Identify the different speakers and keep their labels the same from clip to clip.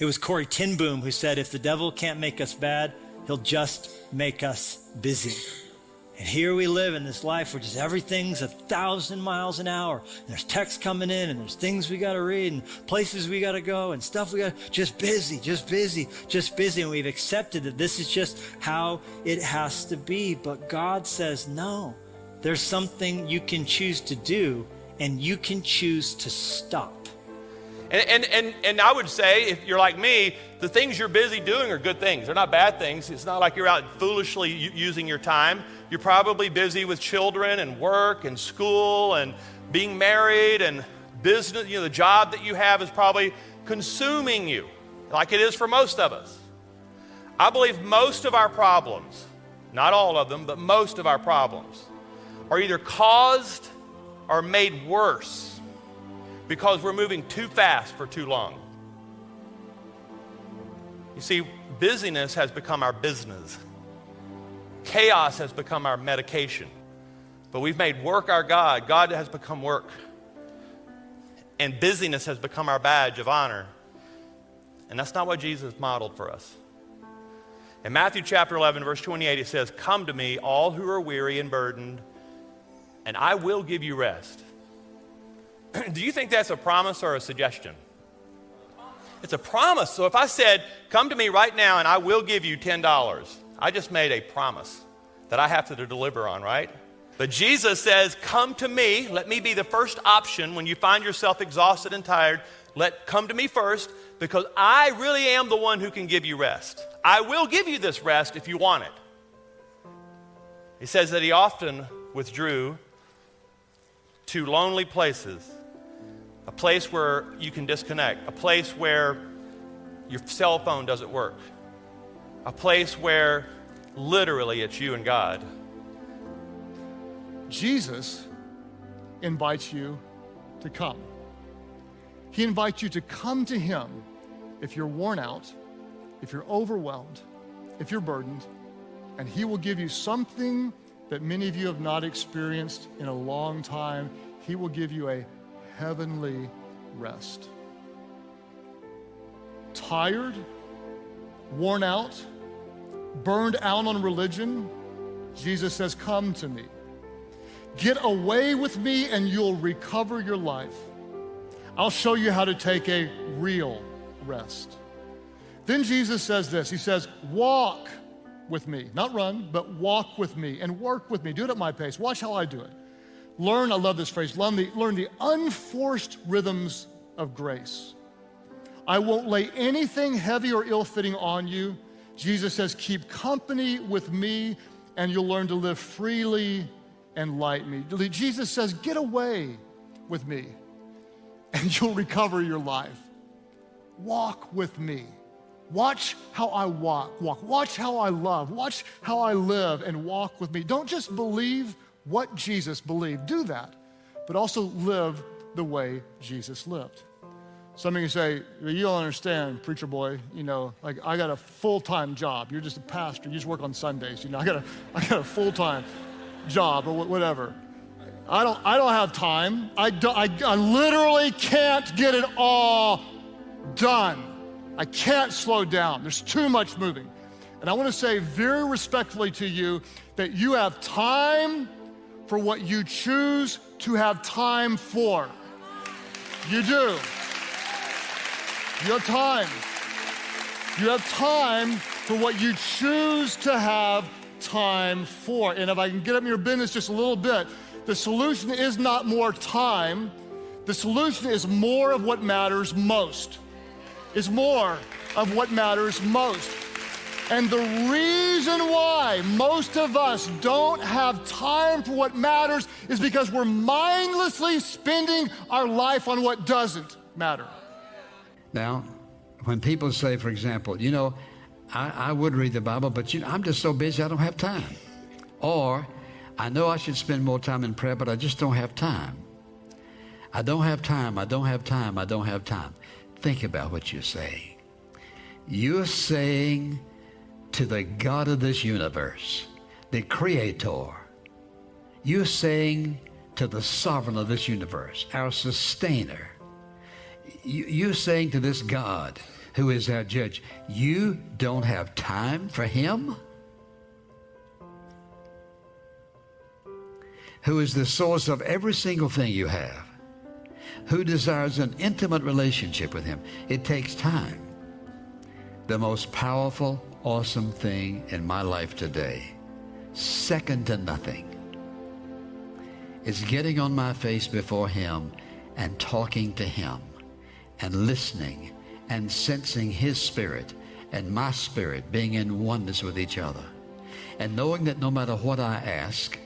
Speaker 1: It was Corrie ten Boom who said, if the devil can't make us bad, he'll just make us busy. And here we live in this life where just everything's 1,000 miles an hour. And there's texts coming in, and there's things we got to read, and places we got to go, and stuff we got to, just busy. And we've accepted that this is just how it has to be. But God says, no, there's something you can choose to do, and you can choose to stop.
Speaker 2: And I would say, if you're like me, the things you're busy doing are good things. They're not bad things. It's not like you're out foolishly using your time. You're probably busy with children and work and school and being married and business. The job that you have is probably consuming you, like it is for most of us. I believe most of our problems, not all of them, but most of our problems, are either caused or made worse because we're moving too fast for too long. You see, busyness has become our business. Chaos has become our medication. But we've made work our God. God has become work. And busyness has become our badge of honor. And that's not what Jesus modeled for us. In Matthew chapter 11, verse 28, it says, "Come to me, all who are weary and burdened, and I will give you rest." Do you think that's a promise or a suggestion? It's a promise. So if I said, come to me right now and I will give you $10, I just made a promise that I have to deliver on, right? But Jesus says, come to me. Let me be the first option when you find yourself exhausted and tired. Come to me first, because I really am the one who can give you rest. I will give you this rest if you want it. He says that he often withdrew to lonely places, a place where you can disconnect, a place where your cell phone doesn't work, a place where literally it's you and God.
Speaker 3: Jesus invites you to come. He invites you to come to him if you're worn out, if you're overwhelmed, if you're burdened, and he will give you something that many of you have not experienced in a long time. He will give you a heavenly rest. Tired, worn out, burned out on religion, Jesus says, come to me. Get away with me and you'll recover your life. I'll show you how to take a real rest. Then Jesus says this, he says, walk with me, not run, but walk with me and work with me. Do it at my pace. Watch how I do it. Learn, I love this phrase, learn the unforced rhythms of grace. I won't lay anything heavy or ill-fitting on you. Jesus says, keep company with me and you'll learn to live freely and lightly. Jesus says, get away with me and you'll recover your life. Walk with me. Watch how I walk. Watch how I love. Watch how I live and walk with me. Don't just believe what Jesus believed. Do that, but also live the way Jesus lived. Some of you say, well, you don't understand, preacher boy, like I got a full-time job. You're just a pastor. You just work on Sundays. I got a full-time job or whatever. I don't have time. I literally can't get it all done. I can't slow down. There's too much moving. And I want to say very respectfully to you that you have time for what you choose to have time for. You do. You have time. You have time for what you choose to have time for. And if I can get up in your business just a little bit, the solution is not more time. The solution is more of what matters most. Is more of what matters most. And the reason why most of us don't have time for what matters is because we're mindlessly spending our life on what doesn't matter.
Speaker 4: Now, when people say, for example, I would read the Bible, but I'm just so busy I don't have time. Or, I know I should spend more time in prayer, but I just don't have time. I don't have time. Think about what you're saying. You're saying to the God of this universe, the Creator, you're saying to the Sovereign of this universe, our Sustainer, you're saying to this God who is our judge. You don't have time for him? Who is the source of every single thing you have, who desires an intimate relationship with him. It takes time. The most powerful, awesome thing in my life today, second to nothing, is getting on my face before him and talking to him and listening and sensing his spirit and my spirit being in oneness with each other, and knowing that no matter what I ask,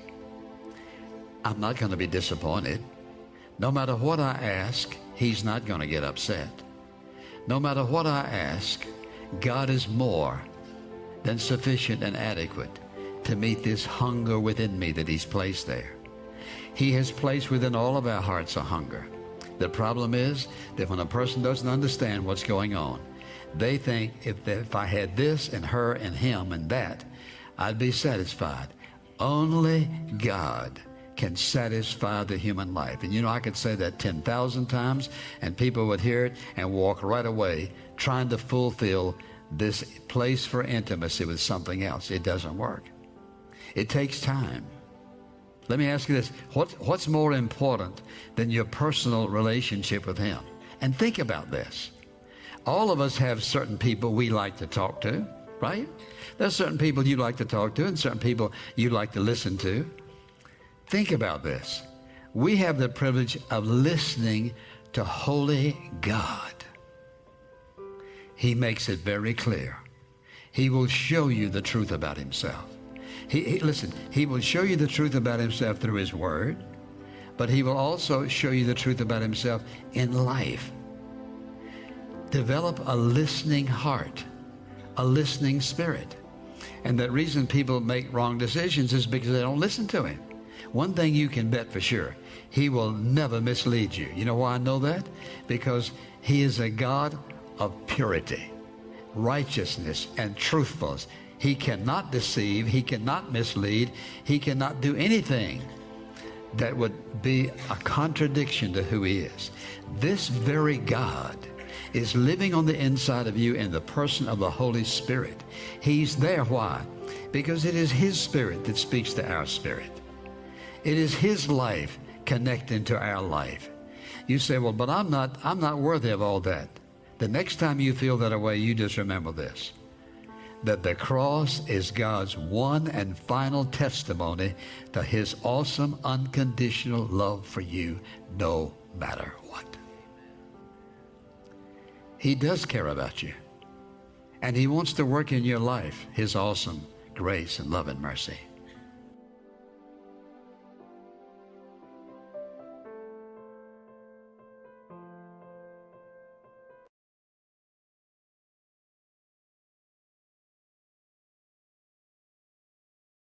Speaker 4: I'm not going to be disappointed. No matter what I ask, he's not going to get upset. No matter what I ask, God is more than sufficient and adequate to meet this hunger within me that he's placed there. He has placed within all of our hearts a hunger. The problem is that when a person doesn't understand what's going on, they think if I had this and her and him and that, I'd be satisfied. Only God can satisfy the human life. And you know, I could say that 10,000 times and people would hear it and walk right away trying to fulfill this place for intimacy with something else. It doesn't work. It takes time. Let me ask you this. What's more important than your personal relationship with him? And think about this. All of us have certain people we like to talk to, right? There's certain people you like to talk to and certain people you like to listen to. Think about this. We have the privilege of listening to holy God. He makes it very clear. He will show you the truth about himself. Listen, he will show you the truth about himself through his word, but he will also show you the truth about himself in life. Develop a listening heart, a listening spirit. And the reason people make wrong decisions is because they don't listen to him. One thing you can bet for sure, he will never mislead you. You know why I know that? Because he is a God of purity, righteousness, and truthfulness. He cannot deceive. He cannot mislead. He cannot do anything that would be a contradiction to who he is. This very God is living on the inside of you in the person of the Holy Spirit. He's there. Why? Because it is his spirit that speaks to our spirit. It is his life connecting to our life. You say, well, but I'm not worthy of all that. The next time you feel that way, you just remember this, that the cross is God's one and final testimony to his awesome, unconditional love for you, no matter what. He does care about you, and he wants to work in your life his awesome grace and love and mercy.